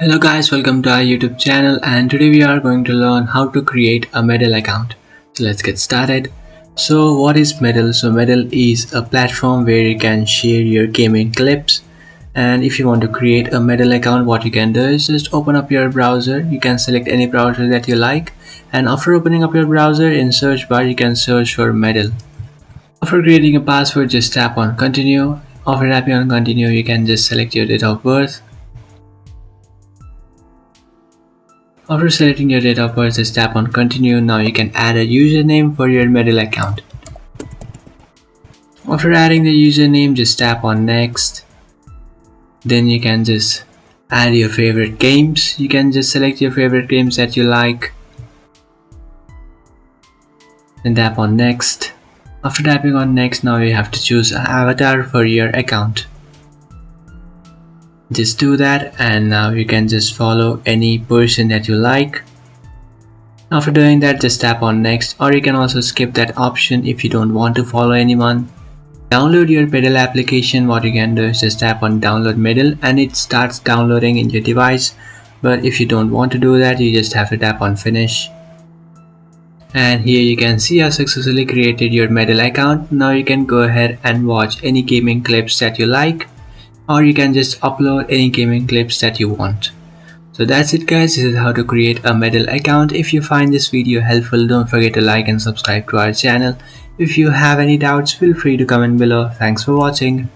Hello guys, welcome to our YouTube channel, and today we are going to learn how to create a Medal account. So let's get started. So what is Medal? So Medal is a platform where you can share your gaming clips, and if you want to create a Medal account, what you can do is just open up your browser. You can select any browser that you like, and after opening up your browser, in search bar you can search for Medal. After creating a password, just tap on continue. After tapping on continue, you can just select your date of birth. After selecting your date of birth, just tap on continue. Now you can add a username for your Medal account. After adding the username, just tap on next. Then you can just add your favorite games. You can just select your favorite games that you like. Then tap on next. After tapping on next, now you have to choose an avatar for your account. Just do that, and now you can just follow any person that you like. After doing that, just tap on next, or you can also skip that option if you don't want to follow anyone. Download your Medal application. What you can do is just tap on download Medal and it starts downloading in your device. But if you don't want to do that, you just have to tap on finish. And here you can see I successfully created your Medal account. Now you can go ahead and watch any gaming clips that you like, or you can just upload any gaming clips that you want. So that's it guys, this is how to create a Medal account. If you find this video helpful, don't forget to like and subscribe to our channel. If you have any doubts, feel free to comment below. Thanks for watching.